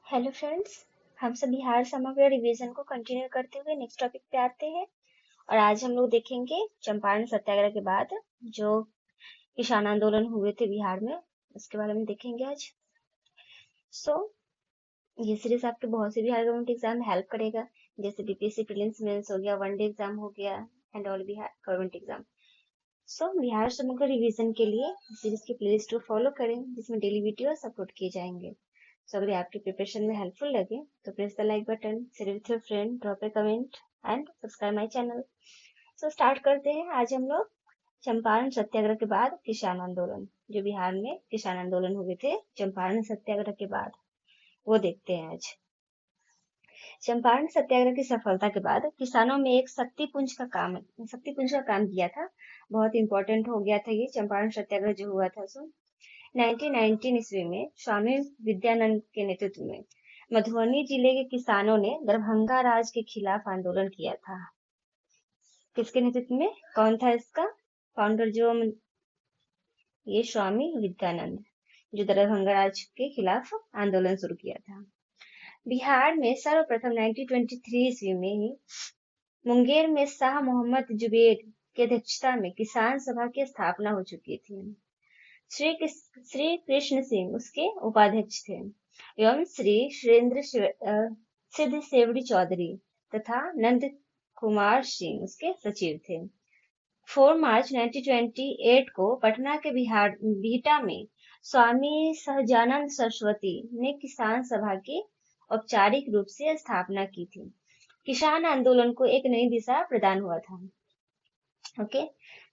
Hello friends. हम सब बिहार समग्र रिवीजन को कंटिन्यू करते हुए नेक्स्ट टॉपिक पे आते हैं। और आज हम लोग देखेंगे चंपारण सत्याग्रह के बाद जो किसान आंदोलन हुए थे बिहार में, उसके बारे में देखेंगे आज। सो ये सीरीज आपके बहुत से बिहार गवर्नमेंट एग्जाम में हेल्प करेगा, जैसे बीपीएससी प्रीलिम्स मेंस हो गया, वनडे एग्जाम हो गया and all Bihar government exam. So Bihar समग्र रिवीजन के लिए सीरीज की प्लेलिस्ट को फॉलो करें, जिसमें डेली वीडियोस अपलोड किए जाएंगे। सो अगर ये आपकी प्रिपरेशन में हेल्पफुल लगे तो press the like button, share with your friend, drop A comment and subscribe my channel. So start करते हैं। आज हम लोग चंपारण सत्याग्रह के बाद किसान आंदोलन, जो बिहार में किसान आंदोलन हुए थे चंपारण सत्याग्रह के बाद, वो देखते हैं आज। चंपारण सत्याग्रह की सफलता के बाद किसानों में एक शक्तिपुंज का काम किया था। बहुत इंपॉर्टेंट हो गया था ये चंपारण सत्याग्रह जो हुआ था। सो 1919 ईस्वी में स्वामी विद्यानंद के नेतृत्व में मधुबनी जिले के किसानों ने दरभंगा राज के खिलाफ आंदोलन किया था। किसके नेतृत्व में? कौन था इसका फाउंडर? जो ये स्वामी विद्यानंद, जो दरभंगा राज के खिलाफ आंदोलन शुरू किया था। बिहार में सर्वप्रथम 1923 ईस्वी में ही मुंगेर में शाह मोहम्मद जुबेर की अध्यक्षता में किसान सभा की स्थापना हो चुकी थी। श्री कृष्ण सिंह उसके उपाध्यक्ष थे एवं श्री सिद्ध सेवड़ी चौधरी तथा नंद कुमार सिंह उसके सचिव थे। 4 मार्च 1928 को पटना के बिहटा में स्वामी सहजानंद सरस्वती ने किसान सभा की औपचारिक रूप से स्थापना की थी। किसान आंदोलन को एक नई दिशा प्रदान हुआ था। ओके,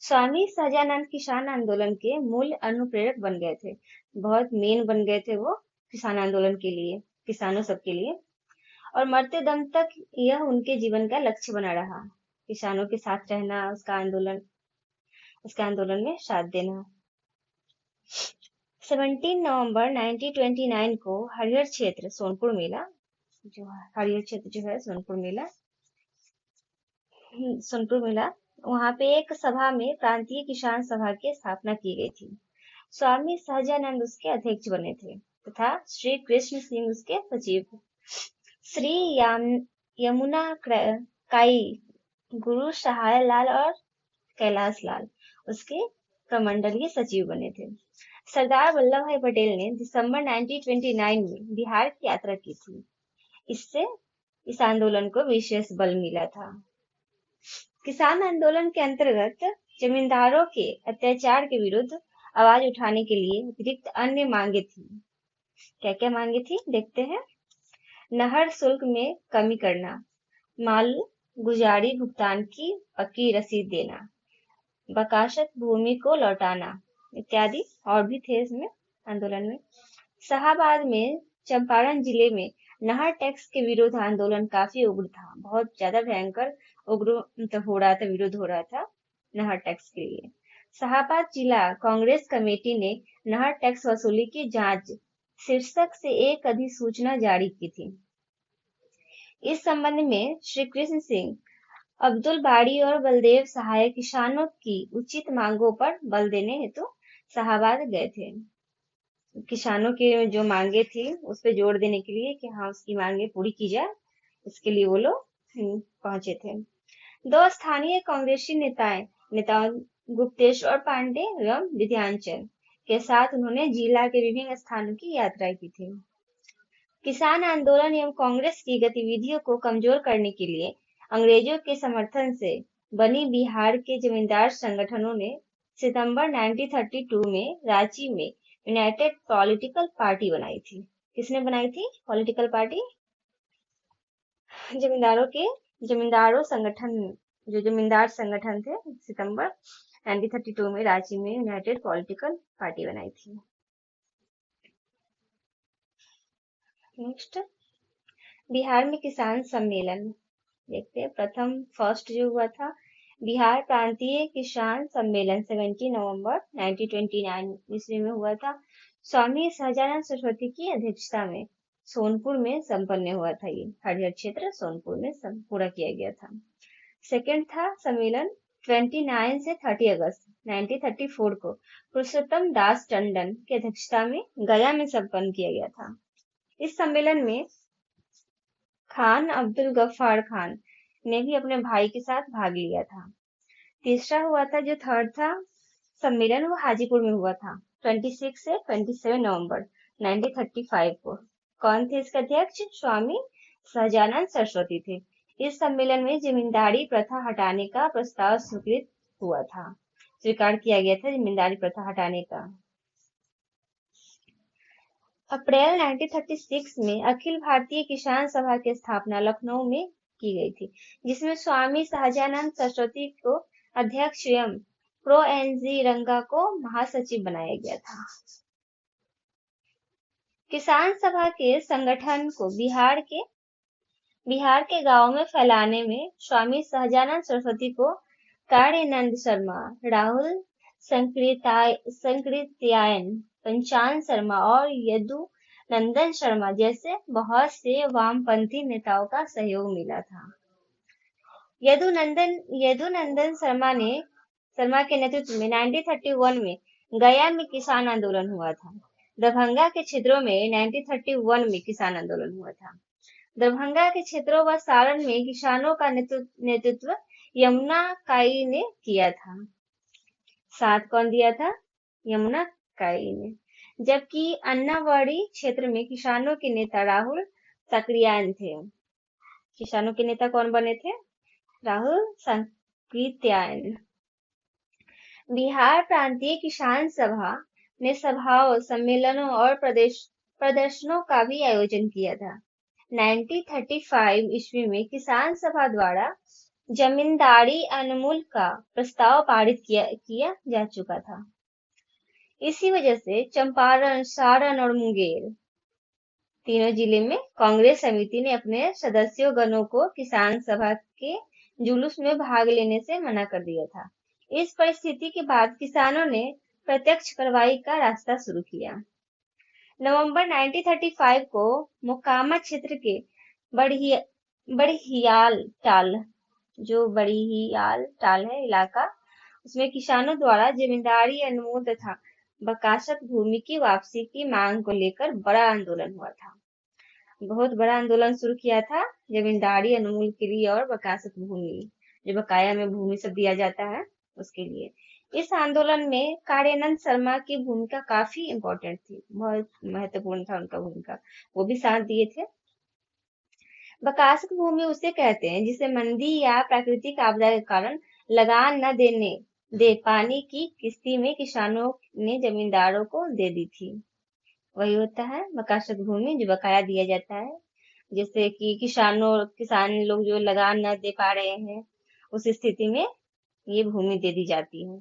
स्वामी सहजानंद किसान आंदोलन के मूल अनुप्रेरक बन गए थे, बहुत मेन बन गए थे वो किसान आंदोलन के लिए, किसानों सबके लिए। और मरते दम तक यह उनके जीवन का लक्ष्य बना रहा, किसानों के साथ रहना, उसके आंदोलन में साथ देना। 17 नवंबर 1929 को हरिहर क्षेत्र सोनपुर मेला, वहां पे एक सभा में प्रांतीय किसान सभा की स्थापना की गई थी। स्वामी सहजानंद उसके अध्यक्ष बने थे तथा श्री कृष्ण सिंह उसके सचिव। श्री यमुना काई, गुरु सहाय लाल और कैलाश लाल उसके प्रमंडलीय सचिव बने थे। सरदार वल्लभ भाई पटेल ने दिसंबर 1929 में बिहार की यात्रा की थी। इससे इस आंदोलन को विशेष बल मिला था। किसान आंदोलन के अंतर्गत जमींदारों के अत्याचार के विरुद्ध आवाज उठाने के लिए अतिरिक्त अन्य मांगे थी। क्या क्या मांगे थी देखते हैं। नहर शुल्क में कमी करना, माल गुजारी भुगतान की पक्की रसीद देना, बकाशत भूमि को लौटाना इत्यादि और भी थे इसमें आंदोलन में। शाहाबाद में चंपारण जिले में नहर टैक्स के विरोध आंदोलन काफी उग्र था, बहुत ज्यादा भयंकर उग्र हो रहा था, विरोध हो रहा था नहर टैक्स के लिए। शाहाबाद जिला कांग्रेस कमेटी ने नहर टैक्स वसूली की जांच शीर्षक से एक अधिसूचना जारी की थी। इस संबंध में श्री कृष्ण सिंह, अब्दुल बाड़ी और बलदेव सहाय किसानों की उचित मांगों पर बल देने हेतु शाहाबाद गए थे। किसानों की जो मांगे थी उस पर जोर देने के लिए कि हाँ उसकी मांगे पूरी की जाए, इसके लिए वो लोग पहुंचे थे। दो स्थानीय कांग्रेसी नेताओं गुप्तेश्वर पांडे एवं विध्यांचल के साथ उन्होंने जिला के विभिन्न स्थानों की यात्रा की थी। किसान आंदोलन एवं कांग्रेस की गतिविधियों को कमजोर करने के लिए अंग्रेजों के समर्थन से बनी बिहार के जमींदार संगठनों ने सितंबर 1932 में रांची में यूनाइटेड पॉलिटिकल पार्टी बनाई थी। किसने बनाई थी पॉलिटिकल पार्टी? जमींदारों संगठन, जो जमींदार संगठन थे, सितंबर 1932 में रांची में यूनाइटेड पॉलिटिकल पार्टी बनाई थी। नेक्स्ट, बिहार में किसान सम्मेलन देखते हैं। फर्स्ट जो हुआ था बिहार प्रांतीय किसान सम्मेलन 17 नवंबर 1929 ईस्वी में हुआ था। स्वामी सहजानंद सरस्वती की अध्यक्षता में सोनपुर में संपन्न हुआ था। ये हरिहर क्षेत्र सोनपुर में पूरा किया गया था। सेकंड था सम्मेलन 29 से 30 अगस्त 1934 को पुरुषोत्तम दास टंडन की अध्यक्षता में गया में संपन्न किया गया था। इस सम्मेलन में खान अब्दुल गफ्फार खान ने भी अपने भाई के साथ भाग लिया था। तीसरा हुआ था, जो थर्ड था सम्मेलन, वो हाजीपुर में हुआ था 26 से 27 नवंबर 1935 को। कौन थे इसके अध्यक्ष? स्वामी सहजानंद सरस्वती थे। इस सम्मेलन में जमींदारी प्रथा हटाने का प्रस्ताव स्वीकृत हुआ था, स्वीकार किया गया था जमींदारी प्रथा हटाने का। अप्रैल 1936 में अखिल भारतीय किसान सभा की स्थापना लखनऊ में की गई थी, जिसमें स्वामी सहजानंद सरस्वती को अध्यक्ष एवं प्रो एन जी रंगा को महासचिव बनाया गया था। किसान सभा के संगठन को बिहार के गांवों में फैलाने में स्वामी सहजानंद सरस्वती को कार्यानंद शर्मा, राहुल संकृत्यायन, पंचान शर्मा और यदु नंदन शर्मा जैसे बहुत से वामपंथी नेताओं का सहयोग मिला था। यदुनंदन शर्मा के नेतृत्व में 1931 में गया में किसान आंदोलन हुआ था। दरभंगा के क्षेत्रों में 1931 में किसान आंदोलन हुआ था। दरभंगा के क्षेत्रों व सारण में किसानों का नेतृत्व यमुना काई ने किया था। साथ कौन दिया था? यमुना काई ने। जबकि अन्नावाड़ी क्षेत्र में किसानों के नेता राहुल सक्रियान थे। किसानों के नेता कौन बने थे? राहुल सक्रियान। बिहार प्रांतीय किसान सभा ने सभाओं, सम्मेलनों और प्रदर्शनों का भी आयोजन किया था। 1935 ईस्वी में किसान सभा द्वारा जमींदारी उन्मूलन का प्रस्ताव पारित किया जा चुका था। इसी वजह से चंपारण, सारण और मुंगेर तीनों जिले में कांग्रेस समिति ने अपने सदस्यों गणों को किसान सभा के जुलूस में भाग लेने से मना कर दिया था। इस परिस्थिति के बाद किसानों ने प्रत्यक्ष कार्रवाई का रास्ता शुरू किया। नवंबर 1935 को मोकामा क्षेत्र के बड़हियाल टाल है इलाका, उसमें किसानों द्वारा जमींदारी उन्मूलन तथा बकासत भूमि की वापसी की मांग को लेकर बड़ा आंदोलन हुआ था। बहुत बड़ा आंदोलन शुरू किया था जमींदारी उन्मूलन के लिए और बकासत भूमि, जो बकाया में भूमि सब दिया जाता है, उसके लिए। इस आंदोलन में कार्यानंद शर्मा की भूमिका काफी इम्पोर्टेंट थी, बहुत महत्वपूर्ण था उनका भूमिका, वो भी साथ दिए थे। बकासत भूमि उसे कहते हैं जिसे मंदी या प्राकृतिक आपदा के कारण लगान न दे पानी की किस्ती में किसानों ने जमींदारों को दे दी थी, वही होता है बकासत भूमि, जो बकाया दिया जाता है। जैसे कि किसान लोग जो लगान न दे पा रहे हैं, उस स्थिति में ये भूमि दे दी जाती है।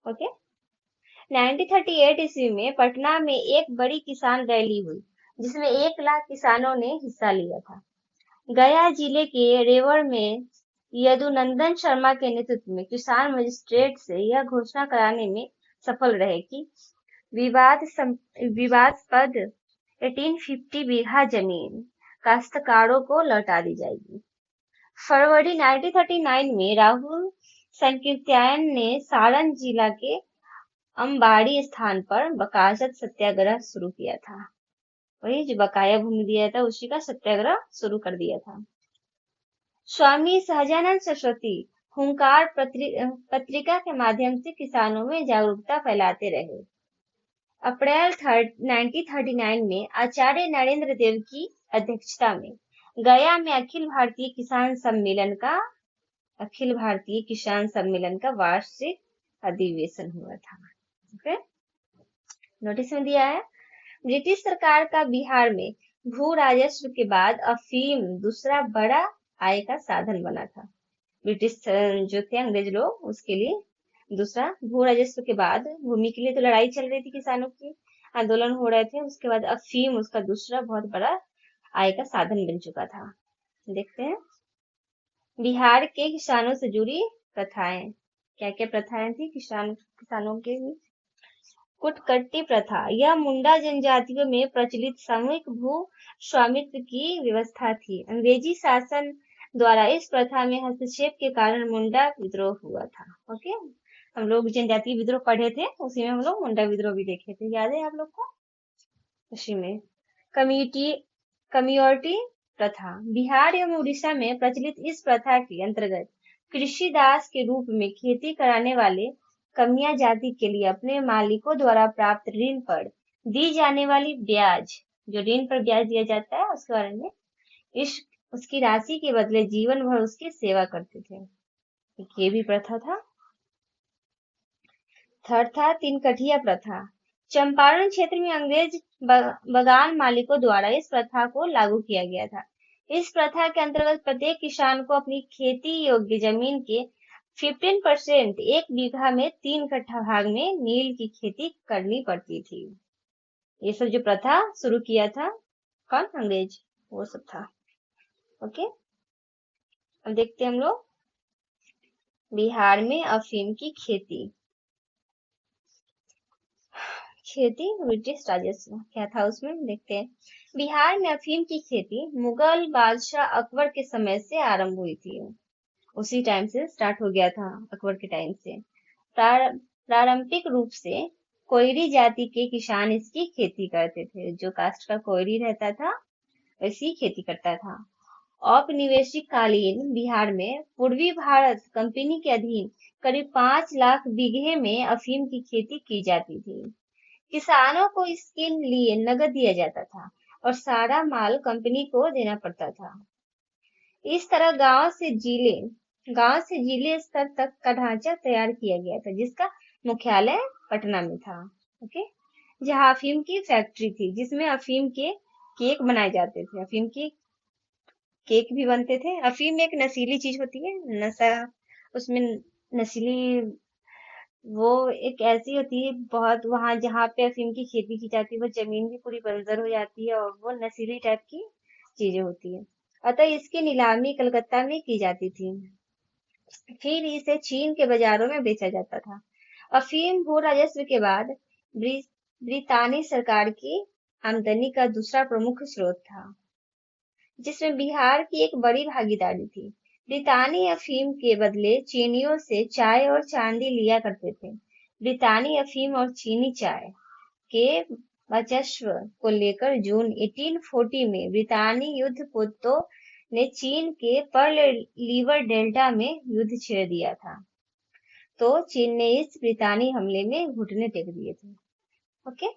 ओके। 1938 ईस्वी में पटना में एक बड़ी किसान रैली हुई, जिसमें 1 लाख किसानों ने हिस्सा लिया था। गया जिले के रेवर में यदुनंदन शर्मा के नेतृत्व में किसान मजिस्ट्रेट से यह घोषणा कराने में सफल रहे कि विवादास्पद 1850 बीघा जमीन काश्तकारों को लौटा दी जाएगी। फरवरी 1939 में राहुल संकृत्यायन ने सारण जिला के अंबाड़ी स्थान पर बकासत सत्याग्रह शुरू किया था। वही जो बकाया भूमि दिया था, उसी का सत्याग्रह शुरू कर दिया था। स्वामी सहजानंद सरस्वती हुंकार पत्रिका के माध्यम से किसानों में जागरूकता फैलाते रहे। अप्रैल 1939 में आचार्य नरेंद्र देव की अध्यक्षता में गया में अखिल भारतीय किसान सम्मेलन का वार्षिक अधिवेशन हुआ था। ओके, नोटिस में दिया है, ब्रिटिश सरकार का बिहार में भू राजस्व के बाद अफीम दूसरा बड़ा आय का साधन बना था। ब्रिटिश जो थे अंग्रेज लोग, उसके लिए दूसरा भू राजस्व के बाद, भूमि के लिए तो लड़ाई चल रही थी, किसानों की आंदोलन हो रहे थे, उसके बाद अफीम उसका दूसरा बहुत बड़ा आय का साधन बन चुका था। देखते हैं बिहार के किसानों से जुड़ी प्रथाएं, क्या क्या प्रथाएं थी किसानों के बीच। कुटकट्टी प्रथा, यह मुंडा जनजातियों में प्रचलित सामूहिक भू स्वामित्व की व्यवस्था थी। अंग्रेजी शासन द्वारा इस प्रथा में हस्तक्षेप के कारण मुंडा विद्रोह हुआ था। ओके, हम लोग जनजातीय विद्रोह पढ़े थे, उसी में हम लोग मुंडा विद्रोह भी देखे थे, याद है आप लोग को? उसी में कम्युनिटी कम्युनिटी प्रथा। बिहार एवं उड़ीसा में प्रचलित इस प्रथा के अंतर्गत कृषि दास के रूप में खेती कराने वाले कन्या जाति के लिए अपने मालिकों द्वारा प्राप्त ऋण पर दी जाने वाली ब्याज, जो ऋण पर ब्याज दिया जाता है उसके बारे में, इस उसकी राशि के बदले जीवन भर उसकी सेवा करते थे। ये भी प्रथा था। थर्ड था तीन कठिया प्रथा। चंपारण क्षेत्र में अंग्रेज बगान मालिकों द्वारा इस प्रथा को लागू किया गया था। इस प्रथा के अंतर्गत प्रत्येक किसान को अपनी खेती योग्य जमीन के 15% 1 बीघा में 3 कट्ठा भाग में नील की खेती करनी पड़ती थी। ये सब जो प्रथा शुरू किया था कौन? अंग्रेज, वो सब था। ओके, अब देखते हैं हम लोग बिहार में अफीम की खेती। ब्रिटिश राजस्व क्या था उसमें, देखते हैं। बिहार में अफीम की खेती मुगल बादशाह अकबर के समय से आरंभ हुई थी। उसी टाइम से स्टार्ट हो गया था, अकबर के टाइम से। प्रारंभिक रूप से कोयरी जाति के किसान इसकी खेती करते थे। जो कास्ट का कोयरी रहता था वैसी खेती करता था। औपनिवेशिक कालीन बिहार में पूर्वी भारत कंपनी के अधीन करीब 5 लाख बीघे में अफीम की खेती की जाती थी। किसानों को इसके लिए नगद दिया जाता था और सारा माल कंपनी को देना पड़ता था। इस तरह गांव से जिले स्तर तक का ढांचा तैयार किया गया था, जिसका मुख्यालय पटना में था। ओके, जहां अफीम की फैक्ट्री थी, जिसमें अफीम के केक बनाए जाते थे। अफीम की केक भी बनते थे। अफीम एक नशीली चीज होती है, नशा उसमें नशीली, वो एक ऐसी होती है बहुत, वहां जहाँ पे अफीम की खेती की जाती है वो जमीन भी पूरी बंजर हो जाती है और वो नशीली टाइप की चीजें होती है। अतः इसकी नीलामी कलकत्ता में की जाती थी, फिर इसे चीन के बाजारों में बेचा जाता था। अफीम भू राजस्व के बाद ब्रितानी सरकार की आमदनी का दूसरा प्रमुख स्रोत था, जिसमें बिहार की एक बड़ी भागीदारी थी। ब्रितानी अफीम के बदले चीनियों से चाय और चांदी लिया करते थे। ब्रितानी अफीम और चीनी चाय के वर्चस्व को लेकर जून 1840 में ब्रितानी युद्धपोतों ने चीन के पर्ल रिवर डेल्टा में युद्ध छेड़ दिया था। तो चीन ने इस ब्रितानी हमले में घुटने टेक दिए थे। ओके,